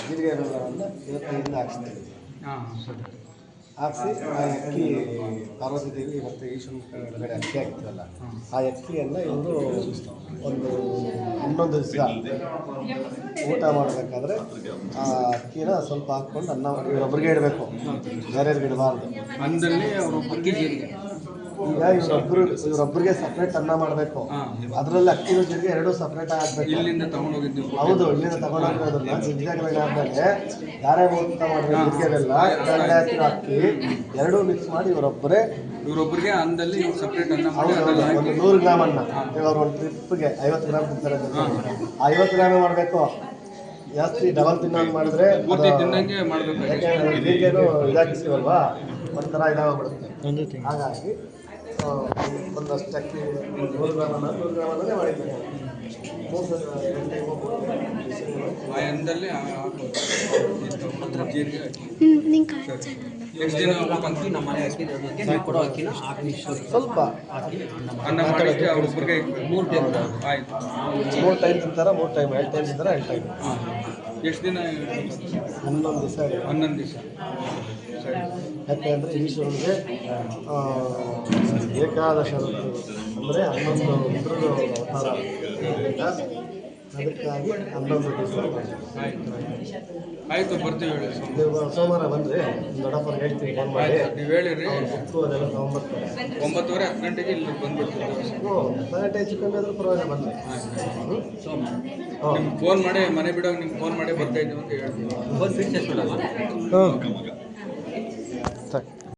ಜೀರಿಗೆ ಬೆಲ್ಲವನ್ನು ಇವತ್ತಿನಿಂದ ಹಾಕ್ಸ್ತೀವಿ. ಹಾಂ ಸರಿ. ಹಾಕ್ಸಿ ಆ ಅಕ್ಕಿ ಪಾರ್ವತಿ ದೇವಿ ಮತ್ತು ಈಶ್ವರನ ಒಳಗಡೆ ಅಕ್ಕಿ ಹಾಕ್ತೀವಲ್ಲ, ಆ ಅಕ್ಕಿಯನ್ನು ಇವರು ಒಂದು 11 ದಿವಸ ಊಟ ಮಾಡಬೇಕಾದ್ರೆ ಆ ಅಕ್ಕಿನ ಸ್ವಲ್ಪ ಹಾಕ್ಕೊಂಡು ಅನ್ನ ಇವರೊಬ್ಬರಿಗೆ ಇಡಬೇಕು, ಬೇರೆಯವ್ರಿಗೆ ಇಡಬಾರ್ದು. ಅನ್ನದಲ್ಲಿ ಅವರು ಅಕ್ಕಿ ಜೀರಿಗೆ ಈಗ ಇವರೊಬ್ಬರಿಗೆ ಸಪ್ರೇಟ್ ಅನ್ನ ಮಾಡಬೇಕು. ಅದರಲ್ಲಿ ಅಕ್ಕಿ ಜೀರಿಗೆ ಎರಡೂ ಸಪ್ರೇಟ್ ಆಗಬೇಕು. ಇಲ್ಲಿಂದ ತಗೊಂಡೋಗಿದ್ದು. ಹೌದು, ಇಲ್ಲಿಂದ ತಗೊಂಡೋಗಿರೋದನ್ನ ನಿಜಾಗ್ರಾಗ ಆದಮೇಲೆ ಧಾರೆ ಊಟ ಮಾಡಬೇಕು. ಜೀರಿಗೆಲ್ಲ ಕೆಳಗಡೆ ಹಾಕಿರೋ ಅಕ್ಕಿ ಎರಡೂ ಮಿಕ್ಸ್ ಮಾಡಿ ಇವರೊಬ್ಬರಿಗೆ ಅನ್ನದಲ್ಲಿ ಸಪ್ರೇಟ್ ಅನ್ನ ಮಾಡಿ ಒಂದು 100 ಗ್ರಾಮ್ ಅನ್ನ. ಈಗ ಅವ್ರು ಒಂದು ಟ್ರಿಪ್ಗೆ 50 ಗ್ರಾಮ್ ತಿಂತಾರೆ, ಆ 50 ಗ್ರಾಮೇ ಮಾಡಬೇಕು. ಜಾಸ್ತಿ ಡಬಲ್ ತಿನ್ನೋದು ಮಾಡಿದ್ರೆ ತಿನ್ನಂಗೆ ಮಾಡಬೇಕು. ಯಾಕೆಂದ್ರೆ ಜೀರಿಗೆನೂ ಇದಾಗಿರ್ತೀವಲ್ವಾ, ಒಂಥರ ಇದಾಗ್ಬಿಡುತ್ತೆ. ಹಾಗಾಗಿ ಒಂದಷ್ಟು ಅಕ್ಕಿ 100 ಗ್ರಾಮಲ್ಲೇ ಮಾಡಿದ್ದೇನೆ. ಸ್ವಲ್ಪ ಅನ್ನ ಮಾಡಿ 3 ಟೈಮ್ ಆಯ್ತು. 3 ಟೈಮ್ ತಿಂತಾರ, 3 ಟೈಮ್ 2 ಟೈಮ್ ತಿಂತಾರ, 2 ಟೈಮ್. ಎಷ್ಟು ದಿನ? 11 ದಿವಸ. 11 ದಿವಸ. ಯಾಕೆಂದರೆ ಈಶ್ವರನಿಗೆ ಏಕಾದಶ ಅಂದರೆ 11 ರುದ್ರರು ಅವತಾರ, ಅದಕ್ಕಾಗಿ 11 ದಿವಸ. ಆಯಿತು, ಬರ್ತೀವಿ. ನೀವು ಸೋಮವಾರ ಬಂದರೆ ದೊಡ್ಡಪ್ಪರಿಗೆ ಹೇಳ್ತೀವಿ, ಫೋನ್ ಮಾಡಿ. ನೀವು ಹೇಳಿರಿ, ಬುಕ್ಕು ಅದೆಲ್ಲ ತೊಗೊಂಬರ್ತಾರೆ. 9:30 10 ಗಂಟೆಗೆ ಇಲ್ಲಿ ಬಂದ್ಬಿಡ್ತೀವಿ. 10 ಗಂಟೆ ಹೆಚ್ಚು ಕಮ್ಮಿ ಆದರೂ ಪರವಾಗಿಲ್ಲ, ಬಂದರೆ ನಿಮ್ಗೆ ಫೋನ್ ಮಾಡಿ, ಮನೆ ಬಿಡೋಕೆ ನಿಮ್ಗೆ ಫೋನ್ ಮಾಡಿ ಬರ್ತಾ ಇದ್ದೀವಿ ಅಂತ ಹೇಳ್ತೀವಿ. ಹ್ಞೂ